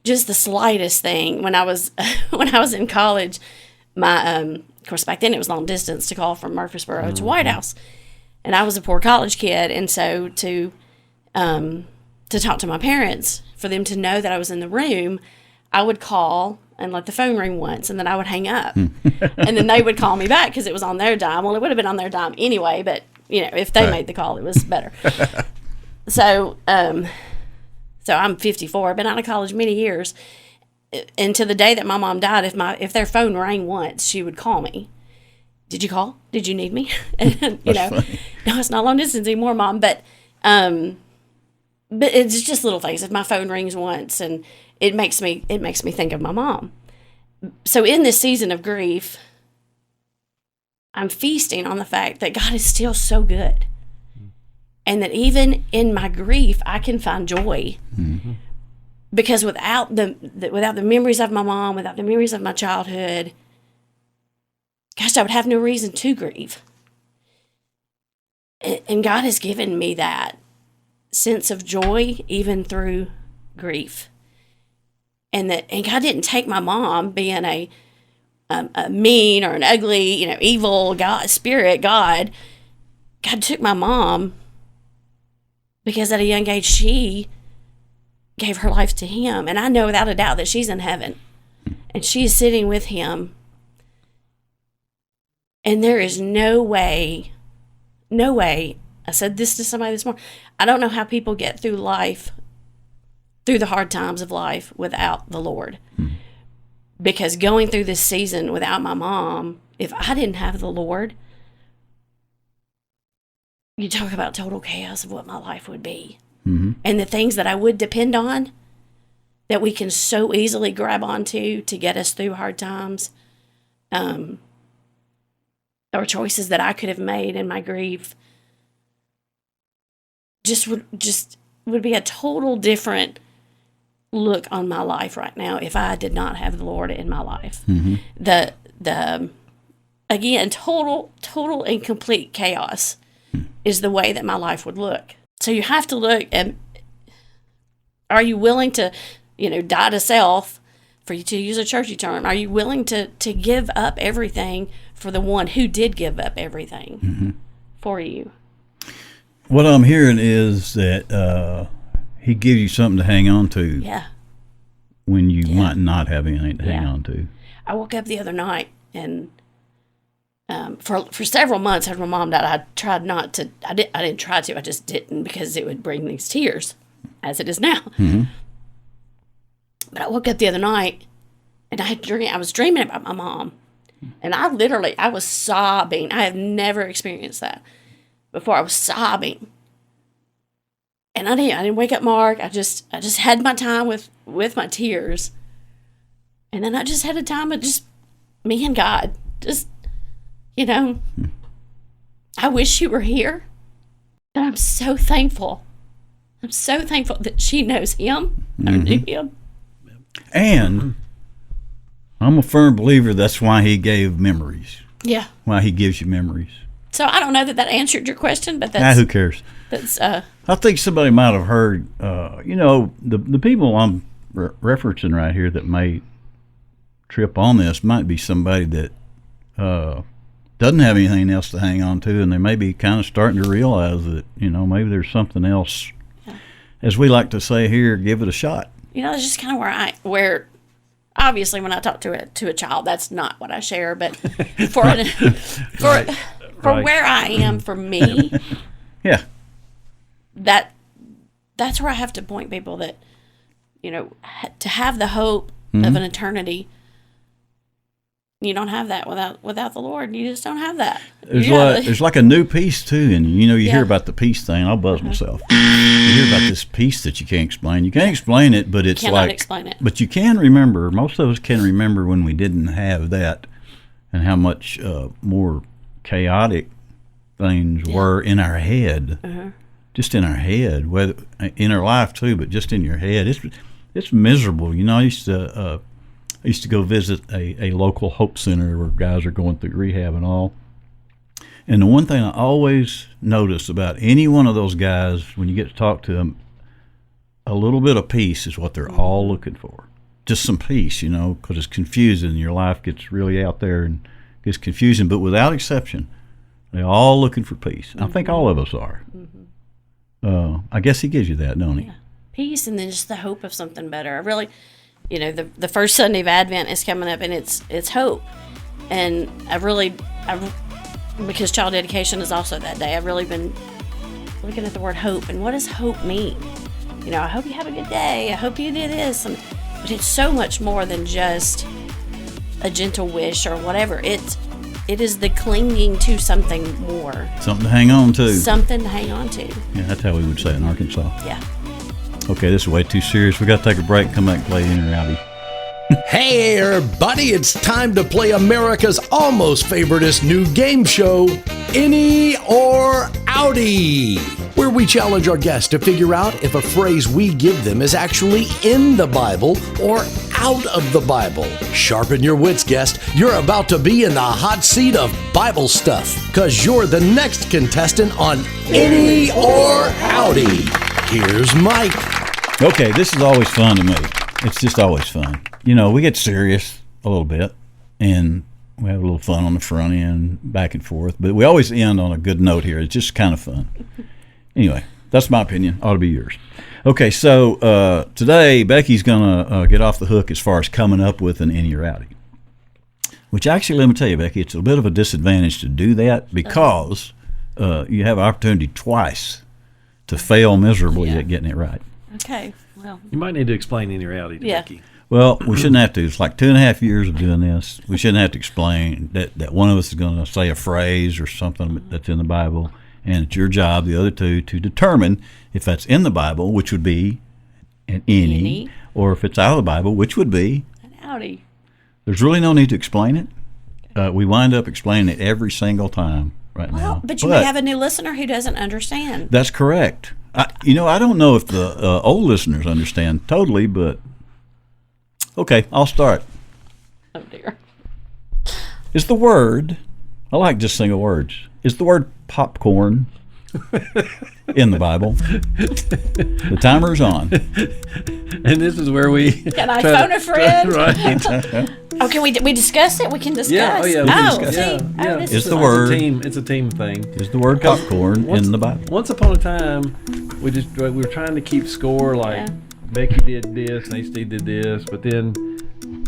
Speaker 2: just the slightest thing. When I was in college, my of course back then it was long distance to call from Murfreesboro to White House, and I was a poor college kid, and so to to talk to my parents, for them to know that I was in the room, I would call and let the phone ring once, and then I would hang up. And then they would call me back because it was on their dime. Well, it would have been on their dime anyway, but, if they made the call, it was better. So I'm 54. I've been out of college many years. And to the day that my mom died, if their phone rang once, she would call me. Did you call? Did you need me? And, no, it's not long distance anymore, Mom. But it's just little things. If my phone rings once, and it makes me think of my mom. So in this season of grief, I'm feasting on the fact that God is still so good, and that even in my grief, I can find joy. Mm-hmm. Because without the memories of my mom, without the memories of my childhood, gosh, I would have no reason to grieve. And God has given me that sense of joy even through grief. And God didn't take my mom being a mean or an ugly, evil God. God took my mom because at a young age she gave her life to Him. And I know without a doubt that she's in heaven and she is sitting with Him. And there is no way, I said this to somebody this morning, I don't know how people get through life, through the hard times of life, without the Lord. Because going through this season without my mom, if I didn't have the Lord, you talk about total chaos of what my life would be. Mm-hmm. And the things that I would depend on, that we can so easily grab onto to get us through hard times, or choices that I could have made in my grief, would be a total different look on my life right now if I did not have the Lord in my life. Mm-hmm. The again, total and complete chaos is the way that my life would look. So you have to look at, are you willing to, die to self, for you to use a churchy term? Are you willing to give up everything for the one who did give up everything for you?
Speaker 1: What I'm hearing is that He gives you something to hang on to.
Speaker 2: Yeah.
Speaker 1: When you might not have anything to hang on to.
Speaker 2: I woke up the other night, and for several months after my mom died, I tried not to. I didn't try to. I just didn't, because it would bring these tears, as it is now. Mm-hmm. But I woke up the other night, and I was dreaming about my mom, and I was sobbing. I have never experienced that before. I was sobbing, and I didn't wake up Mark. I just had my time with my tears, and then I just had a time of just me and God. Just, I wish you were here, and I'm so thankful. I'm so thankful that she knows Him, or knew Him. And
Speaker 1: I'm a firm believer that's why He gave memories.
Speaker 2: Yeah.
Speaker 1: Why He gives you memories.
Speaker 2: So I don't know that answered your question, but that's...
Speaker 1: who cares?
Speaker 2: That's
Speaker 1: I think somebody might have heard, the people I'm referencing right here that may trip on this might be somebody that doesn't have anything else to hang on to, and they may be kind of starting to realize that, maybe there's something else. Yeah. As we like to say here, give it a shot.
Speaker 2: That's just kind of where obviously when I talk to a child, that's not what I share, but for where I am, for me,
Speaker 1: yeah,
Speaker 2: that's where I have to point people that, to have the hope of an eternity. You don't have that without the Lord. You just don't have that.
Speaker 1: There's like a new peace too, and you hear about the peace thing. I'll buzz myself. You hear about this peace that you can't explain. You can't explain it, but it's
Speaker 2: cannot explain it.
Speaker 1: But you can remember. Most of us can remember when we didn't have that, and how much more chaotic things were in our head. Just in our head, whether in our life too, but just in your head. It's miserable. I used to go visit a local hope center where guys are going through rehab and all. And the one thing I always notice about any one of those guys, when you get to talk to them, a little bit of peace is what they're all looking for. Just some peace, because it's confusing. Your life gets really out there and gets confusing. But without exception, they're all looking for peace. I think all of us are. I guess He gives you that, don't He?
Speaker 2: peace and then just the hope of something better. I really, the first Sunday of Advent is coming up, and it's hope. And because child dedication is also that day, I've really been looking at the word hope and what does hope mean? I hope you have a good day. I hope you do this. But it's so much more than just a gentle wish or whatever. It is the clinging to something more.
Speaker 1: Something to hang on to.
Speaker 2: Something to hang on to.
Speaker 1: Yeah, that's how we would say it in Arkansas.
Speaker 2: Yeah.
Speaker 1: Okay, this is way too serious. We got to take a break and come back and play Inny or Outy.
Speaker 5: Hey everybody, it's time to play America's almost favoriteest new game show, Inny or Outy, where we challenge our guests to figure out if a phrase we give them is actually in the Bible or out of the Bible. Sharpen your wits, guest. You're about to be in the hot seat of Bible stuff, because you're the next contestant on Inny or Outy. Here's Mike.
Speaker 1: Okay, this is always fun to me. It's just always fun. We get serious a little bit, and we have a little fun on the front end, back and forth, but we always end on a good note here. It's just kind of fun. Anyway, that's my opinion. Ought to be yours. Okay, so today Becky's going to get off the hook as far as coming up with an Inny or Outy, which actually, let me tell you, Becky, it's a bit of a disadvantage to do that because you have opportunity twice to fail miserably at getting it right.
Speaker 2: Okay, well.
Speaker 3: You might need to explain Inny or Outy to Becky.
Speaker 1: Well, we shouldn't have to. It's like 2.5 years of doing this. We shouldn't have to explain that one of us is going to say a phrase or something that's in the Bible, and it's your job, the other two, to determine if that's in the Bible, which would be an Inny, or if it's out of the Bible, which would be
Speaker 2: an Outy.
Speaker 1: There's really no need to explain it. We wind up explaining it every single time now.
Speaker 2: But you may have a new listener who doesn't understand.
Speaker 1: That's correct. I don't know if the old listeners understand totally, but okay, I'll start.
Speaker 2: Oh, dear.
Speaker 1: Is the word, I like just single words, is the word popcorn in the Bible? The timer's on.
Speaker 3: And this is where we...
Speaker 2: Can I phone a friend?
Speaker 3: Right.
Speaker 2: Oh, can we discuss it? We can discuss.
Speaker 3: Yeah,
Speaker 1: we can discuss
Speaker 2: it.
Speaker 3: Yeah.
Speaker 1: Is the word...
Speaker 3: It's a team thing.
Speaker 1: Is the word popcorn in the Bible?
Speaker 3: Once upon a time, we were trying to keep score, like Becky did this, and Steve did this, but then...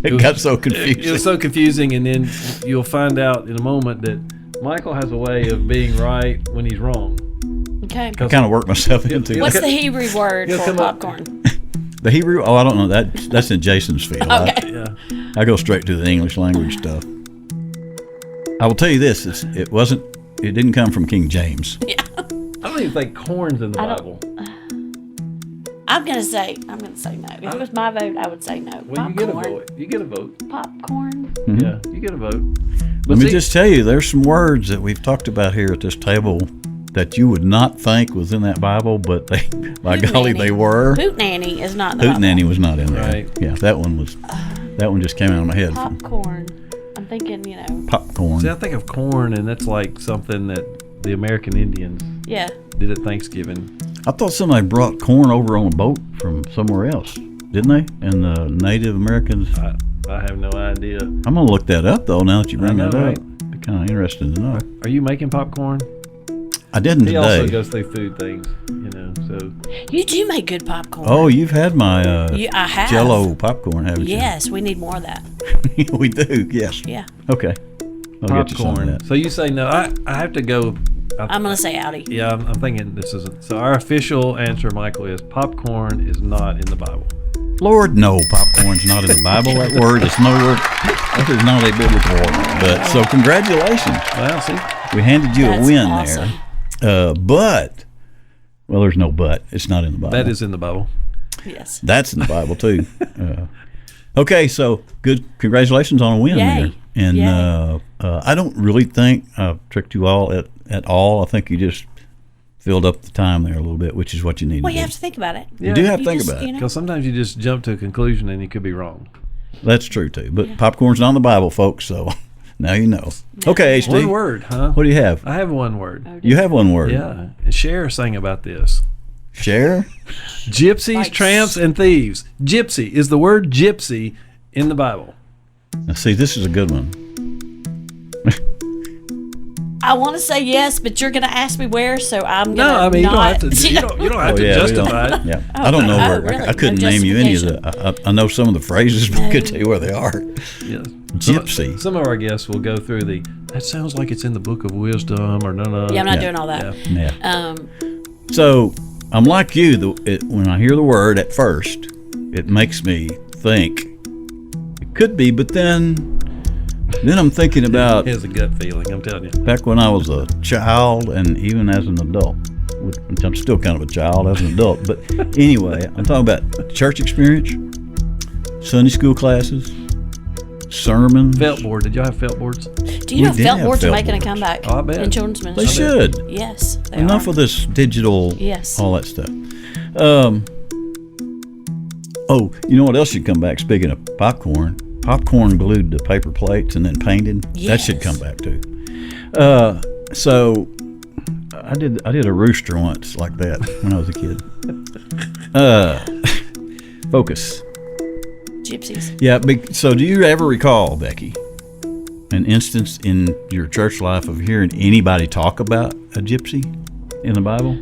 Speaker 1: It got so confusing.
Speaker 3: It was so confusing, and then you'll find out in a moment that Michael has a way of being right when he's wrong.
Speaker 2: Okay.
Speaker 1: I kind of worked myself into it.
Speaker 2: What's the Hebrew word for popcorn?
Speaker 1: The Hebrew? Oh, I don't know. That's in Jason's field.
Speaker 2: Okay.
Speaker 1: I go straight to the English language stuff. I will tell you this: it didn't come from King James.
Speaker 2: Yeah.
Speaker 3: I don't even think corn's in the Bible.
Speaker 2: I'm gonna say no. If it was my vote, I would say no.
Speaker 3: Well,
Speaker 2: popcorn.
Speaker 3: you get a vote.
Speaker 2: Popcorn.
Speaker 1: Mm-hmm.
Speaker 3: Yeah, you get a vote.
Speaker 1: Let me just tell you, there's some words that we've talked about here at this table that you would not think was in that Bible, but by golly, they were.
Speaker 2: Hootenanny is not in the Bible.
Speaker 1: Hootenanny was not in there.
Speaker 3: Right.
Speaker 1: Yeah, that one just came out of my head.
Speaker 2: Popcorn. I'm thinking,
Speaker 1: Popcorn.
Speaker 3: See, I think of corn, and that's like something that the American Indians did at Thanksgiving.
Speaker 1: I thought somebody brought corn over on a boat from somewhere else, didn't they? And the Native Americans.
Speaker 3: I have no idea.
Speaker 1: I'm gonna look that up though. Now that you bring that
Speaker 3: right?
Speaker 1: up, be kind of interesting to know.
Speaker 3: Are you making popcorn?
Speaker 1: I didn't
Speaker 3: He
Speaker 1: today.
Speaker 3: also goes through food things, So
Speaker 2: you do make good popcorn.
Speaker 1: Oh, you've had my
Speaker 2: I have.
Speaker 1: Jello popcorn, haven't you?
Speaker 2: Yes, we need more of that.
Speaker 1: We do. Yes.
Speaker 2: Yeah.
Speaker 1: Okay. I'll get you some of that.
Speaker 3: So you say no. I have to go.
Speaker 2: I'm gonna say Outy.
Speaker 3: Yeah, I'm thinking this isn't. So our official answer, Michael, is popcorn is not in the Bible.
Speaker 1: Lord, no, popcorn's not in the Bible. That word is nowhere. That is not a biblical word. But so congratulations.
Speaker 3: Well, see,
Speaker 1: we handed you
Speaker 2: That's
Speaker 1: a win
Speaker 2: awesome.
Speaker 1: there. Well, there's no but. It's not in the Bible.
Speaker 3: that is in the Bible.
Speaker 2: Yes.
Speaker 1: That's in the Bible too. Okay, so good. Congratulations on a win
Speaker 2: Yay.
Speaker 1: there. And
Speaker 2: Yay.
Speaker 1: I don't really think I've tricked you all at all. I think you just filled up the time there a little bit, which is what you need
Speaker 2: Well,
Speaker 1: to
Speaker 2: you
Speaker 1: do.
Speaker 2: have to think about it.
Speaker 1: You do have to think about it.
Speaker 3: Because sometimes you just jump to a conclusion and you could be wrong.
Speaker 1: That's true too. But popcorn's not in the Bible, folks. So now you know. Okay, HD.
Speaker 3: One word, huh?
Speaker 1: What do you have?
Speaker 3: I have one word.
Speaker 1: You have one word.
Speaker 3: Yeah. And Cher sang about this.
Speaker 1: Share.
Speaker 3: Gypsies,
Speaker 2: Like-
Speaker 3: tramps, and thieves. Gypsy. Is the word gypsy in the Bible?
Speaker 1: Now, see, this is a good one.
Speaker 2: I want to say yes, but you're going to ask me where, so I'm going to
Speaker 3: No, I mean,
Speaker 2: not.
Speaker 3: you don't have to
Speaker 1: we
Speaker 3: justify
Speaker 1: don't.
Speaker 3: it.
Speaker 1: Yeah. I don't know where.
Speaker 2: really?
Speaker 1: I couldn't
Speaker 2: No
Speaker 1: name you any of
Speaker 2: justification.
Speaker 1: the. I know some of the phrases, but I couldn't tell you where they are.
Speaker 3: Yes.
Speaker 1: Gypsy.
Speaker 3: Some of our guests will go through that sounds like it's in the book of wisdom or no.
Speaker 2: Yeah, I'm not
Speaker 1: Yeah.
Speaker 2: doing all that.
Speaker 1: Yeah. So I'm like you. When I hear the word at first, it makes me think it could be, but then I'm thinking about
Speaker 3: He has a gut feeling, I'm telling you.
Speaker 1: back when I was a child and even as an adult. Which I'm still kind of a child as an adult, but anyway, I'm talking about church experience, Sunday school classes, sermons.
Speaker 3: Felt board. Did y'all have felt boards?
Speaker 2: Do you know
Speaker 1: did
Speaker 2: felt
Speaker 1: have
Speaker 2: boards are
Speaker 1: felt
Speaker 2: making a
Speaker 1: boards.
Speaker 2: comeback
Speaker 3: Oh, I bet.
Speaker 2: in children's
Speaker 1: They
Speaker 2: ministry?
Speaker 1: should.
Speaker 2: Yes, they
Speaker 1: Enough
Speaker 2: are.
Speaker 1: of this digital,
Speaker 2: Yes.
Speaker 1: all that stuff. Oh, you know what else should come back? Speaking of popcorn, popcorn glued to paper plates and then painted. That should
Speaker 2: Yes.
Speaker 1: come back too. So I did a rooster once like that when I was a kid. Focus.
Speaker 2: Gypsies.
Speaker 1: Yeah. So do you ever recall, Becky, an instance in your church life of hearing anybody talk about a gypsy in the Bible?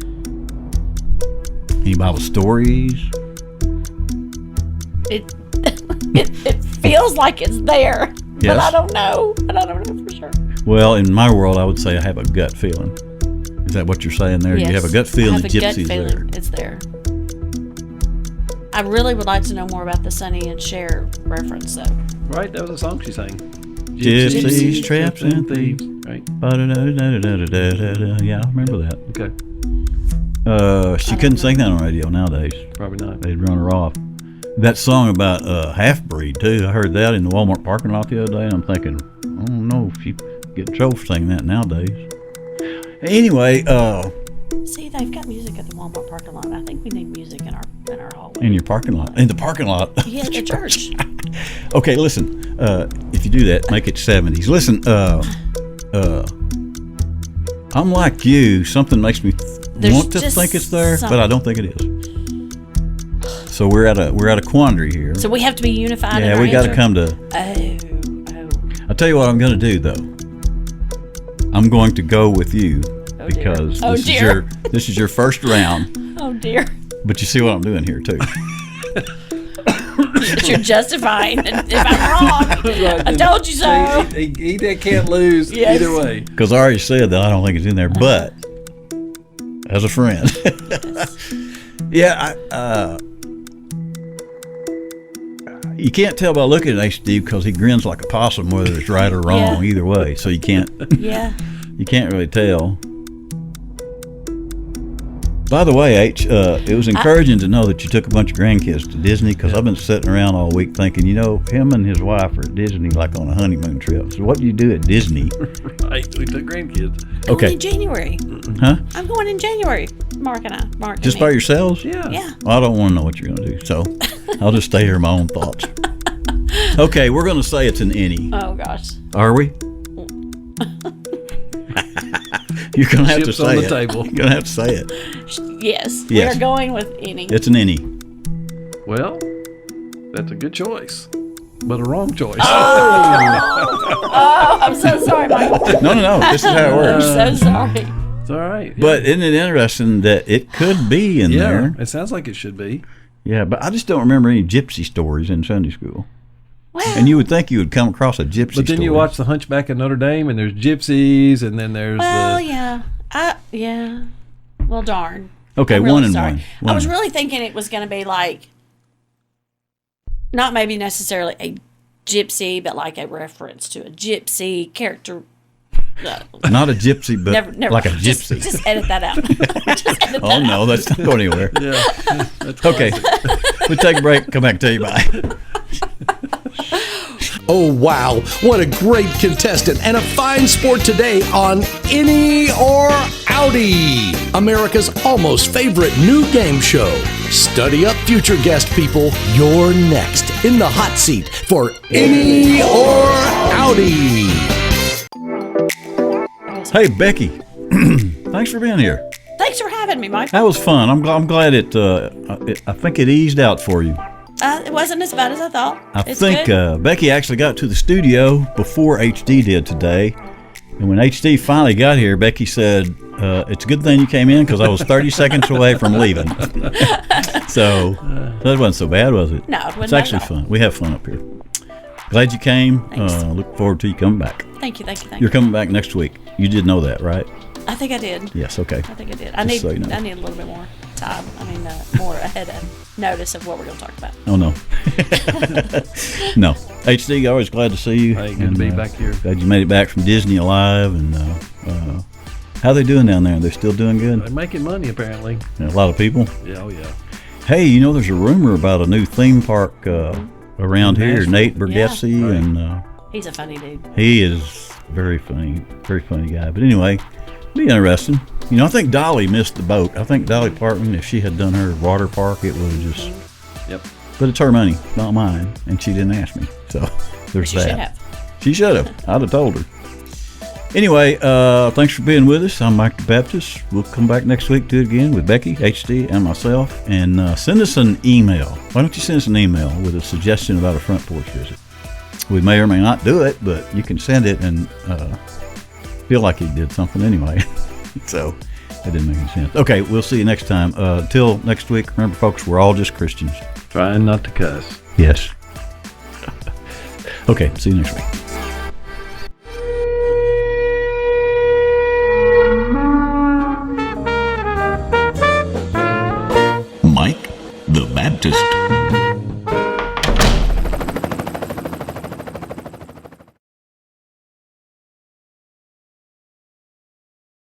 Speaker 1: Any Bible stories?
Speaker 2: It feels like it's there, but
Speaker 1: Yes.
Speaker 2: I don't know. I don't know for sure.
Speaker 1: Well, in my world, I would say I have a gut feeling. Is that what you're saying there?
Speaker 2: Yes.
Speaker 1: You have a gut feeling
Speaker 2: I have
Speaker 1: the
Speaker 2: a gut
Speaker 1: gypsy's
Speaker 2: feeling
Speaker 1: there.
Speaker 2: it's there. I really would like to know more about the Sonny and Cher reference, though.
Speaker 3: Right, that was a song she sang.
Speaker 1: Gypsies, traps, and thieves.
Speaker 3: Right.
Speaker 1: Ba-da-da-da-da-da-da-da. Yeah, I remember that.
Speaker 3: Okay.
Speaker 1: She couldn't sing that on radio nowadays.
Speaker 3: Probably not.
Speaker 1: They'd run her off. That song about half-breed, too. I heard that in the Walmart parking lot the other day, and I'm thinking, I don't know if she'd get in trouble for singing that nowadays. Anyway,
Speaker 2: See, they've got music at the Walmart parking lot. I think we need music in our hallway.
Speaker 1: in your parking lot. In the parking lot.
Speaker 2: Yeah, the church.
Speaker 1: Okay, listen. If you do that, make it 70s. Listen, I'm like you. Something makes me
Speaker 2: There's
Speaker 1: want to
Speaker 2: just
Speaker 1: think it's there,
Speaker 2: some-
Speaker 1: but I don't think it is. So we're at a quandary here.
Speaker 2: So we have to be unified. in
Speaker 1: Yeah,
Speaker 2: our
Speaker 1: we got to
Speaker 2: answer?
Speaker 1: come to.
Speaker 2: Oh.
Speaker 1: I'll tell you what I'm going to do though. I'm going to go with you
Speaker 2: Oh,
Speaker 1: because
Speaker 2: dear. Oh, dear.
Speaker 1: this is your first round.
Speaker 2: Oh dear.
Speaker 1: But you see what I'm doing here too.
Speaker 2: But you're justifying it if I'm wrong. I told you so.
Speaker 3: He can't lose
Speaker 2: Yes.
Speaker 3: either way.
Speaker 1: Because I already said that I don't think it's in there, but as a friend, yeah, you can't tell by looking at H. Steve because he grins like a possum whether it's right or wrong
Speaker 2: Yeah.
Speaker 1: either way. So you can't
Speaker 2: Yeah.
Speaker 1: really tell. By the way, H, it was encouraging to know that you took a bunch of grandkids to Disney because I've been sitting around all week thinking, him and his wife are at Disney like on a honeymoon trip. So what do you do at Disney?
Speaker 3: Right, we took grandkids.
Speaker 2: Going
Speaker 1: Okay,
Speaker 2: in January.
Speaker 1: huh?
Speaker 2: I'm going in January. Mark and I. Mark.
Speaker 1: Just
Speaker 2: and
Speaker 1: by
Speaker 2: me.
Speaker 1: yourselves?
Speaker 3: Yeah.
Speaker 2: Yeah.
Speaker 1: Well, I don't want to know what you're going to do, so I'll just stay here in my own thoughts. Okay, we're going to say it's an Innie.
Speaker 2: Oh gosh.
Speaker 1: Are we? You're going to have to
Speaker 3: Chips
Speaker 1: say
Speaker 3: on the
Speaker 1: it.
Speaker 3: table.
Speaker 1: You're going to have to say it.
Speaker 2: Yes.
Speaker 1: Yes.
Speaker 2: We are going with Inny.
Speaker 1: It's an Innie.
Speaker 3: Well, that's a good choice, but a wrong choice.
Speaker 2: Oh, I'm so sorry, Michael.
Speaker 1: No. This is how it
Speaker 2: I'm
Speaker 1: works.
Speaker 2: so sorry.
Speaker 3: It's all right. Yeah.
Speaker 1: But isn't it interesting that it could be in
Speaker 3: yeah,
Speaker 1: there?
Speaker 3: it sounds like it should be.
Speaker 1: Yeah, but I just don't remember any gypsy stories in Sunday school.
Speaker 2: Well,
Speaker 1: And you would think you would come across a gypsy
Speaker 3: But then
Speaker 1: story.
Speaker 3: you watch The Hunchback of Notre Dame, and there's gypsies, and then there's
Speaker 2: yeah. Yeah. Well, darn.
Speaker 1: Okay,
Speaker 2: I'm really
Speaker 1: one and
Speaker 2: sorry.
Speaker 1: one.
Speaker 2: I was really thinking it was going to be like, not maybe necessarily a gypsy, but like a reference to a gypsy character.
Speaker 1: Not a gypsy, but
Speaker 2: Never
Speaker 1: like a
Speaker 2: mind.
Speaker 1: gypsy.
Speaker 2: Just edit that out. Just edit
Speaker 1: Oh
Speaker 2: that
Speaker 1: no, that's not going anywhere.
Speaker 3: yeah. That's
Speaker 1: Okay, we'll take a break. Come back and tell you bye.
Speaker 5: Oh, wow. What a great contestant and a fine sport today on Inny or Outy, America's almost favorite new game show. Study up, future guest people. You're next in the hot seat for Inny or Outy.
Speaker 1: Hey, Becky, thanks for being here.
Speaker 2: Thanks for having me, Mike.
Speaker 1: That was fun. I'm glad it. I think it eased out for you.
Speaker 2: It wasn't as bad as I thought.
Speaker 1: I
Speaker 2: It's
Speaker 1: think
Speaker 2: good.
Speaker 1: Becky actually got to the studio before HD did today, And when HD finally got here, Becky said, it's a good thing you came in because I was 30 seconds away from leaving. So that wasn't so bad, was it?
Speaker 2: No, it wasn't
Speaker 1: It's
Speaker 2: bad
Speaker 1: actually
Speaker 2: at all.
Speaker 1: fun. We have fun up here. Glad you came.
Speaker 2: Thanks.
Speaker 1: Look forward to you coming back.
Speaker 2: Thank you.
Speaker 1: You're coming back next week. You did know that, right?
Speaker 2: I think I did.
Speaker 1: Yes, okay.
Speaker 2: I think I did. I
Speaker 1: Just
Speaker 2: need
Speaker 1: so you know.
Speaker 2: I need a little bit more time. More ahead of notice of what we're going to talk about.
Speaker 1: Oh, no. No. HD, always glad to see you.
Speaker 3: Hey, good to be back here.
Speaker 1: Glad you made it back from Disney alive. And how they doing down there? They're still doing good?
Speaker 3: They're making money, apparently.
Speaker 1: A lot of people?
Speaker 3: Yeah, oh, yeah.
Speaker 1: Hey, there's a rumor about a new theme park around here.
Speaker 3: Nashville.
Speaker 1: Nate Bergessi,
Speaker 3: Right.
Speaker 1: and
Speaker 2: He's a funny dude.
Speaker 1: he is very funny guy. But anyway, be interesting. I think Dolly missed the boat. I think Dolly Parton, if she had done her water park, it would have just.
Speaker 3: Yep.
Speaker 1: But it's her money, not mine, and she didn't ask me. So there's
Speaker 2: She
Speaker 1: that.
Speaker 2: should have.
Speaker 1: She should have. I'd have told her. Anyway, thanks for being with us. I'm Mike the Baptist. We'll come back next week, do it again with Becky, HD, and myself. And send us an email. Why don't you send us an email with a suggestion about a front porch visit? We may or may not do it, but you can send it and feel like you did something anyway. So that didn't make any sense. Okay, we'll see you next time. Till next week, remember, folks, we're all just Christians.
Speaker 3: Trying not to cuss.
Speaker 1: Yes. Okay, see you next week.
Speaker 4: Mike the Baptist.